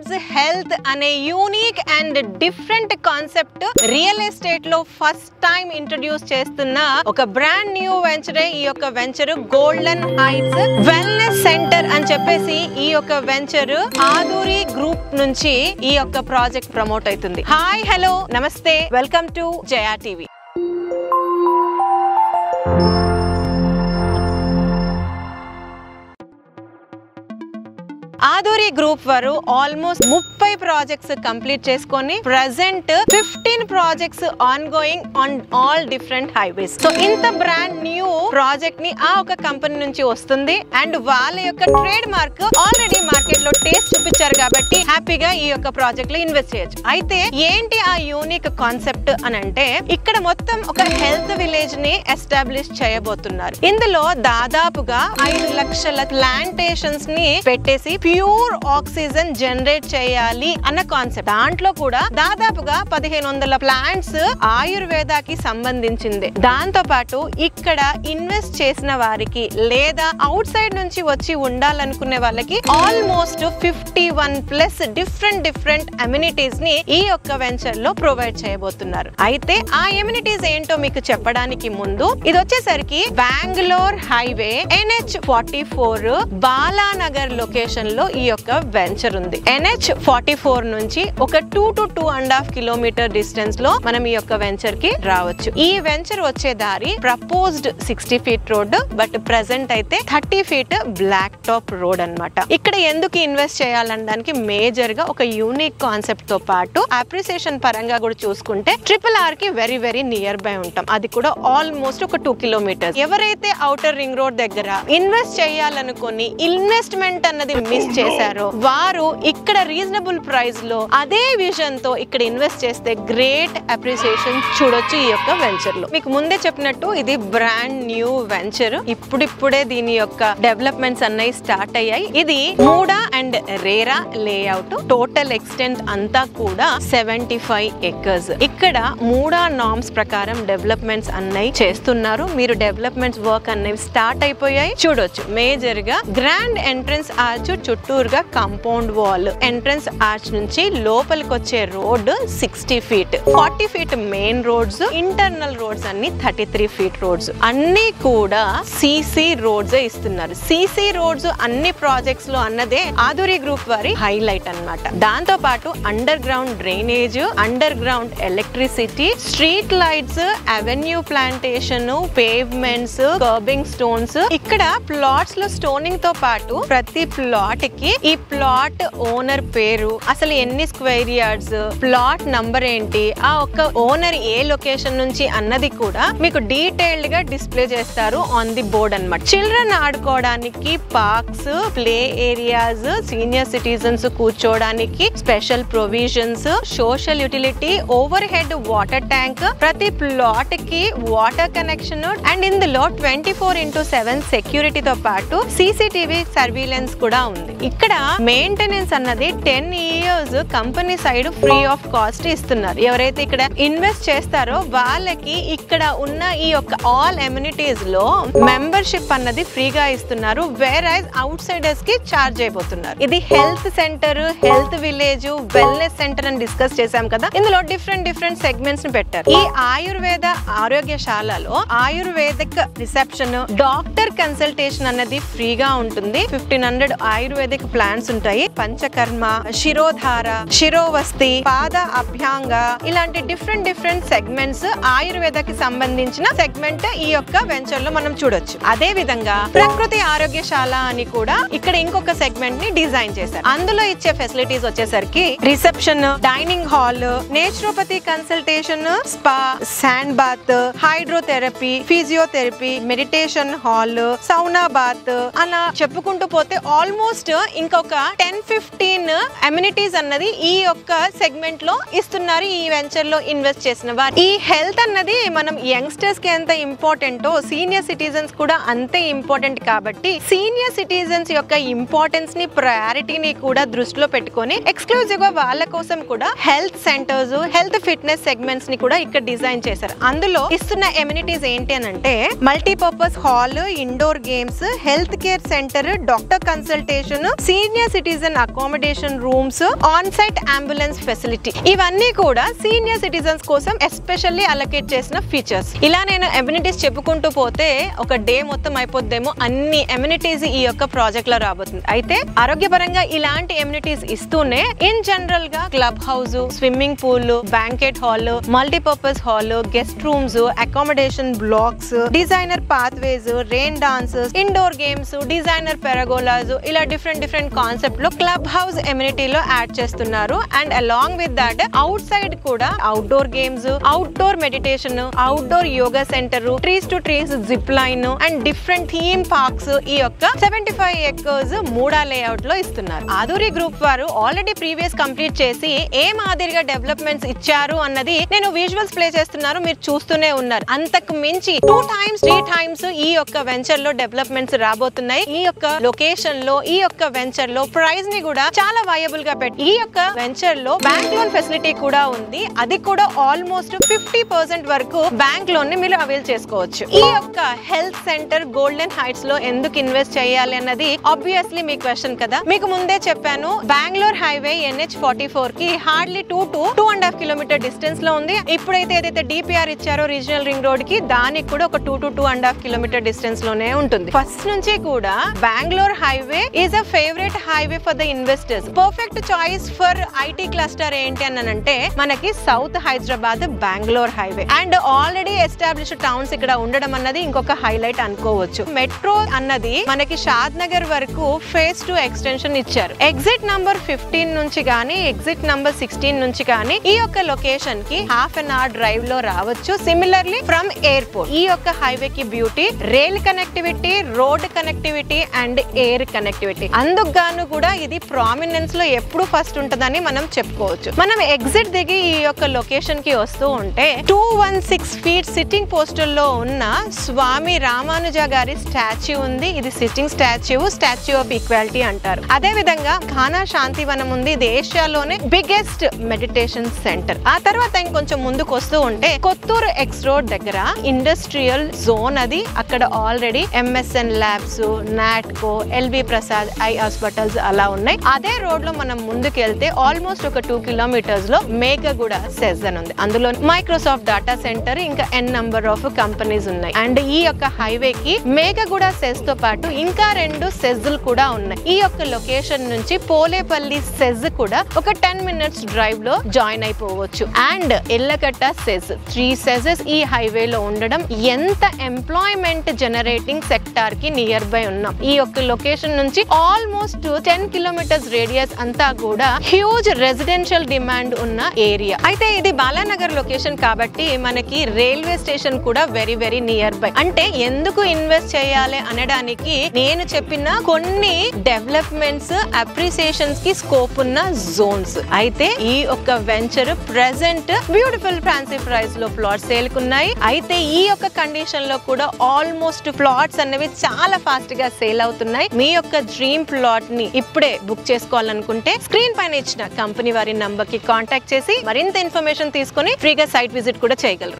Towards health అనే unique and different concept real estate లో first time introduce చేస్తున్న ఒక బ్రాండ్ న్యూ వెంచరే ఈ యొక్క venture golden heights wellness centre అని చెప్పేసి ఈ యొక్క వెంచర్ ఆదూరి గ్రూప్ నుంచి ఈ యొక్క ప్రాజెక్ట్ ప్రమోట్ అవుతుంది. హాయ్ హలో నమస్తే, welcome to Jaya TV. Aduri group వారు ఆల్మోస్ట్ 30 ప్రాజెక్ట్స్ కంప్లీట్ చేసుకొని present 15 projects on going on all different highways. So ఇంత బ్రాండ్ న్యూ ప్రాజెక్ట్ ని ఆ ఒక కంపెనీ నుంచి వస్తుంది అండ్ వాళ్ళ యొక్క ట్రేడ్ మార్క్ ఆల్రెడీ మార్కెట్ లో టేస్ట్ చూపించారు కాబట్టి హ్యాపీగా ఈ యొక్క ప్రాజెక్ట్ లో ఇన్వెస్ట్ చేయొచ్చు. అయితే ఏంటి ఆ యూనిక్ కాన్సెప్ట్ అని అంటే ఇక్కడ మొత్తం ఒక హెల్త్ విలేజ్ ని ఎస్టాబ్లిష్ చేయబోతున్నారు. ఇందులో దాదాపుగా 5 లక్షల ప్లాంటేషన్స్ ని పెట్టేసి ప్యూర్ ఆక్సిజన్ జనరేట్ చేయాలి అన్న కాన్సెప్ట్. దాంట్లో కూడా దాదాపుగా 1500 ప్లాంట్స్ ఆయుర్వేదాకి సంబంధించింది. దాంతో పాటు ఇక్కడ ఇన్వెస్ట్ చేసిన వారికి లేదా అవుట్ సైడ్ నుంచి వచ్చి ఉండాలనుకునే వాళ్ళకి ఆల్మోస్ట్ 51+ డిఫరెంట్ అమ్యూనిటీస్ ని ఈ యొక్క వెంచర్ లో ప్రొవైడ్ చేయబోతున్నారు. అయితే ఆ అమ్యూనిటీస్ ఏంటో మీకు చెప్పడానికి ముందు ఇది వచ్చేసరికి Bengaluru highway NH44 Balanagar location లో ఈ యొక్క వెంచర్ ఉంది. NH44 నుంచి ఒక 2 to 2.5 కిలోమీటర్ డిస్టెన్స్ లో మనం ఈ యొక్క వెంచర్ కి రావచ్చు. ఈ వెంచర్ వచ్చే దారి proposed 60 feet road, but present అయితే 30 ఫీట్ బ్లాక్ టాప్ రోడ్ అన్నమాట. ఇక్కడ ఎందుకు ఇన్వెస్ట్ చేయాలనడానికి మేజర్ గా ఒక యూనిక్ కాన్సెప్ట్ తో పాటు అప్రిసియేషన్ పరంగా కూడా చూసుకుంటే RRR కి వెరీ నియర్ బై ఉంటాం. అది కూడా ఆల్మోస్ట్ ఒక 2 కిలోమీటర్స్. ఎవరైతే ఔటర్ రింగ్ రోడ్ దగ్గర ఇన్వెస్ట్ చేయాలనుకుని ఇన్వెస్ట్మెంట్ అన్నది మిస్ చేశారో వారు ఇక్కడ రీజనబుల్ ప్రైస్ లో అదే విజన్ తో ఇక్కడ ఇన్వెస్ట్ చేస్తే గ్రేట్ అప్రిసియేషన్ చూడొచ్చు ఈ యొక్క వెంచర్ లో. మీకు ముందే చెప్పినట్టు ఇది బ్రాండ్ న్యూ వెంచర్. ఇప్పుడిప్పుడే దీని యొక్క డెవలప్మెంట్స్ అన్నవి స్టార్ట్ అయ్యాయి. ఇది మూడా and RERA layout. Total extent అంతా కూడా 75 ఎకర్స్. ఇక్కడ మూడా నార్మ్స్ ప్రకారం డెవలప్మెంట్స్ అన్నవి చేస్తున్నారు. మీరు డెవలప్మెంట్స్ వర్క్ అన్నవి స్టార్ట్ అయిపోయాయి చూడొచ్చు. మేజర్ గా గ్రాండ్ ఎంట్రన్స్ ఆర్చ్, చుట్టూరుగా కాంపౌండ్ వాల్, ఎంట్రన్స్ ఆర్చ్ నుంచి లోపలికి వచ్చే road 60 feet, 40 feet main roads, internal roads అన్ని 33 ఫీట్ రోడ్స్. అన్ని కూడా CC రోడ్స్ ఇస్తున్నారు. CC రోడ్స్ అన్ని ప్రాజెక్ట్స్ లో అన్నదే ఆదూరి గ్రూప్ వారి హైలైట్ అన్నమాట. దాంతో పాటు underground drainage, underground electricity, street lights, avenue plantation, pavements, curbing stones. ఇక్కడ ప్లాట్స్ లో స్టోనింగ్ తో పాటు ప్రతి ప్లాట్ కి ఈ ప్లాట్ ఓనర్ పేరు, అసలు ఎన్ని స్క్వేర్ యార్డ్స్, ప్లాట్ నంబర్ ఏంటి, ఆ ఒక్క ఓనర్ ఏ లొకేషన్ నుంచి అన్నది కూడా మీకు డీటెయిల్డ్ గా డిస్ప్లే చేస్తారు ఆన్ ది బోర్డ్ అన్నమాట. చిల్డ్రన్ ఆడుకోవడానికి parks, play areas, senior citizens కూర్చోడానికి special provisions, social utility, overhead water tank, ప్రతి ప్లాట్ కి వాటర్ కనెక్షన్ అండ్ ఇందులో 24/7 సెక్యూరిటీతో పాటు CCTV సర్వీలెన్స్ కూడా ఉంది. ఇక్కడ మెయింటెనెన్స్ అన్నది 10 years company side free of cost ఇస్తున్నారు. ఎవరైతే ఇక్కడ ఇన్వెస్ట్ చేస్తారో వాళ్ళకి ఇక్కడ ఉన్న ఈ యొక్క ఆల్ అమ్యూనిటీస్ లో మెంబర్షిప్ అన్నది ఫ్రీగా ఇస్తున్నారు. వేరైజ్ అవుట్ సైడర్స్ కి చార్జ్ అయిపోతున్నారు. ఇది health centre, health village, wellness centre అని డిస్కస్ చేశాం కదా. ఇందులో డిఫరెంట్ సెగ్మెంట్స్ ని పెట్టారు. ఈ ఆయుర్వేద ఆరోగ్యశాలలో ఆయుర్వేదిక్ రిసెప్షన్, డాక్టర్ కన్సల్టేషన్ అన్నది ఫ్రీగా ఉంటుంది. 1500 ఆయుర్వేదిక్ ప్లాన్స్ ఉంటాయి. పంచకర్మ, శిరోధార, శిరోవస్తి, పాద అభ్యాంగ, ఇలాంటి డిఫరెంట్ సెగ్మెంట్స్ ఆయుర్వేదకి సంబంధించిన సెగ్మెంట్ ఈ యొక్క వెంచర్ లో మనం చూడొచ్చు. అదే విధంగా ప్రకృతి ఆరోగ్యశాల అని కూడా ఇక్కడ ఇంకొక సెగ్మెంట్ ని డిజైన్ చేశారు. అందులో ఇచ్చే ఫెసిలిటీస్ వచ్చేసరికి reception, dining hall, naturopathy consultation, spa, sand bath, hydrotherapy, physiotherapy, meditation hall, sauna bath, అలా చెప్పుకుంటూ పోతే ఆల్మోస్ట్ ఇంకొక 10-15 అమ్యూనిటీస్ అన్నది ఈ యొక్క సెగ్మెంట్ లో ఇస్తున్నారు ఈ వెంచర్ లో ఇన్వెస్ట్ చేసిన వారు. ఈ హెల్త్ అన్నది మనం యంగ్స్టర్స్ కి ఎంత ఇంపార్టెంటో సీనియర్ సిటిజన్స్ కూడా అంతే ఇంపార్టెంట్ కాబట్టి సీనియర్ సిటిజన్స్ యొక్క ఇంపార్టెన్స్ ని, ప్రయారిటీని కూడా దృష్టిలో పెట్టుకుని పెట్టుకొని ఎక్స్క్లూజివ్ గా వాళ్ళ కోసం కూడా health centres, health fitness segments ని కూడా ఇక్కడ డిజైన్ చేశారు. అందులో ఇస్తున్న ఎమ్యూనిటీస్ ఏంటి అని అంటే multipurpose hall, indoor games, health care centre, doctor consultation, senior citizen accommodation rooms, on site ambulance facility, ఇవన్నీ కూడా సీనియర్ సిటిజన్స్ కోసం ఎస్పెషల్లీ అలొకేట్ చేసిన ఫీచర్స్. ఇలా నేను ఎమ్యూనిటీస్ చెప్పుకుంటూ పోతే ఒక డే మొత్తం అయిపోద్దేమో, అన్ని ఎమ్యూనిటీస్ ఈ యొక్క ప్రాజెక్ట్ లో రాబోతుంది. అయితే ఆరోగ్యపరంగా ఇలాంటి ఎమ్యూనిటీస్ ఇస్తూనే ఇన్ జనరల్ గా club house, swimming pool, banquet hall, multipurpose hall, guest rooms, accommodation blocks, designer pathways, rain dances, indoor games, designer pergolas, ఇలా డిఫరెంట్ కాన్సెప్ట్ లో క్లబ్ హౌస్ ఎమ్యూనిటీలో యాడ్ చేస్తున్నారు. And along with that outside కూడా outdoor games, outdoor meditation, outdoor yoga centre, trees to trees zip line and different theme parks ఈ యొక్క 75 acres మూడా layout లో ఇస్తున్నారు. ఆదూరి గ్రూప్ వారు ఆల్రెడీ ప్రీవియస్ కంప్లీట్ చేసి ఏ మాదిరిగా డెవలప్మెంట్స్ ఇచ్చారు అన్నది నేను విజువల్స్ ప్లే చేస్తున్నారు, మీరు చూస్తూనే ఉన్నారు. అంతకు మించి 2 times 3 times ఈ యొక్క వెంచర్ లో డెవలప్మెంట్స్ రాబోతున్నాయి. ఈ యొక్క లొకేషన్ లో, ఈ యొక్క వెంచర్ లో ప్రైస్ ని కూడా చాలా వయబుల్ గా పెట్టి ఈ యొక్క వెంచర్ లో బ్యాంక్ లోన్ ఫెసిలిటీ కూడా ఉంది. అది కూడా ఆల్మోస్ట్ 50% వరకు బ్యాంక్ లోన్ ని మీరు అవైల్ చేసుకోవచ్చు. ఈ యొక్క హెల్త్ సెంటర్ గోల్డెన్ హైట్స్ లో ఎందుకు ఇన్వెస్ట్ చేయాలి అన్నది ఆబ్వియస్లీ మీ క్వశ్చన్ కదా. మీకు ముందే చెప్పాను, బెంగళూరు హైవే NH44 కి హార్డ్లీ 2 to 2.5 కిలోమీటర్ డిస్టెన్స్ లో ఉంది. ఇప్పుడైతే ఏదైతే డిపిఆర్ ఇచ్చారో రీజనల్ రింగ్ రోడ్ కి, దానికి కూడా ఒక 2 to 2.5 కిలోమీటర్ డిస్టెన్స్ లోనే ఉంటుంది. ఫస్ట్ నుంచి కూడా Bengaluru highway is a favourite highway for the investors. Perfect choice for IT cluster ఏంటి అని అంటే మనకి south Hyderabad Bengaluru highway and already established towns ఇక్కడ ఉండడం అన్నది ఇంకొక హైలైట్ అనుకోవచ్చు. మెట్రో అన్నది మనకి షాద్ నగర్ వరకు phase 2 ఎక్స్టెన్షన్ ఇచ్చారు. ఎగ్జిట్ నంబర్ 15 నుంచి గానీ, ఎగ్జిట్ నంబర్ 16 నుంచి గానీ ఈ యొక్క లొకేషన్ కి ½ an hour డ్రైవ్ లో రావచ్చు. Similarly from airport. ఈ యొక్క హైవే కి beauty rail connectivity, road connectivity and air connectivity. అందుకు గాను కూడా ఇది ప్రామినెన్స్ లో ఎప్పుడు ఫస్ట్ ఉంటదని మనం చెప్పుకోవచ్చు. మనం ఎగ్జిట్ దిగి ఈ యొక్క లొకేషన్ కి వస్తూ ఉంటే 216 feet సిట్టింగ్ పోస్టర్ లో ఉన్న స్వామి రామానుజ గారి స్టాచ్యూ ఉంది. ఇది సిట్టింగ్ స్టాచ్యూ ఆఫ్ ఈక్వాలిటీ అంటారు. అదే విధంగా ఘానా శాంతివనం ఉంది. ఇది ఏషియాలోనే బిగ్గెస్ట్ మెడిటేషన్ సెంటర్. ఆ తర్వాత ఇంకొంచెం ముందుకు వస్తూ ఉంటే కొత్తూరు ఎక్స్ రోడ్ దగ్గర ఇండస్ట్రియల్ జోన్, అది అక్కడ already MSN labs, Natco, LB Prasad I hospitals అలా ఉన్నాయి. అదే రోడ్ లో మనం ముందుకు వెళ్తే ఆల్మోస్ట్ ఒక 2 kilometers లో మేఘగూడ సెజ్ అని ఉంది. అందులో మైక్రోసాఫ్ట్ డాటా సెంటర్, ఇంకా n number of కంపెనీస్ ఉన్నాయి. అండ్ ఈ యొక్క హైవే కి మేఘగూడ సెజ్ తో పాటు ఇంకా 2 సెజ్లు కూడా ఉన్నాయి. ఈ యొక్క లొకేషన్ నుంచి పోలేపల్లి సెజ్ కూడా ఒక 10 minutes డ్రైవ్ లో జాయిన్ అయిపోవచ్చు. అండ్ ఎల్లకట్ట సెజ్, 3 సెజెస్ ఈ హైవే లో ఉండడం ఎంత ఎంప్లాయ్మెంట్ జనరేటింగ్ సెక్టార్ కి నియర్ బై ఉన్నాం. ఈ యొక్క లొకేషన్ నుంచి ఆల్మోస్ట్ 10 kilometers రేడియస్ అంతా కూడా హ్యూజ్ రెసిడెన్షియల్ డిమాండ్ ఉన్న ఏరియా. అయితే ఇది బాలానగర్ లొకేషన్ కాబట్టి మనకి రైల్వే స్టేషన్ కూడా వెరీ వెరీ నియర్ బై. అంటే ఎందుకు ఇన్వెస్ట్ చేయాలి అనడానికి నేను చెప్పిన కొన్ని డెవలప్మెంట్స్, అప్రిసియేషన్స్ కి స్కోప్ ఉన్న జోన్స్. అయితే ఈ యొక్క venture present beautiful fancy price లో ప్లాట్స్ సేల్కున్నాయి. అయితే ఈ యొక్క కండిషన్ లో కూడా ఆల్మోస్ట్ ప్లాట్స్ అనేవి చాలా ఫాస్ట్ గా సేల్ అవుతున్నాయి. మీ యొక్క డ్రీమ్ ప్లాట్ ని ఇప్పుడే బుక్ చేసుకోవాలనుకుంటే స్క్రీన్ పైన ఇచ్చిన కంపెనీ వారి నంబర్ కి కాంటాక్ట్ చేసి మరింత ఇన్ఫర్మేషన్ తీసుకొని ఫ్రీగా సైట్ విజిట్ కూడా చేయగలరు.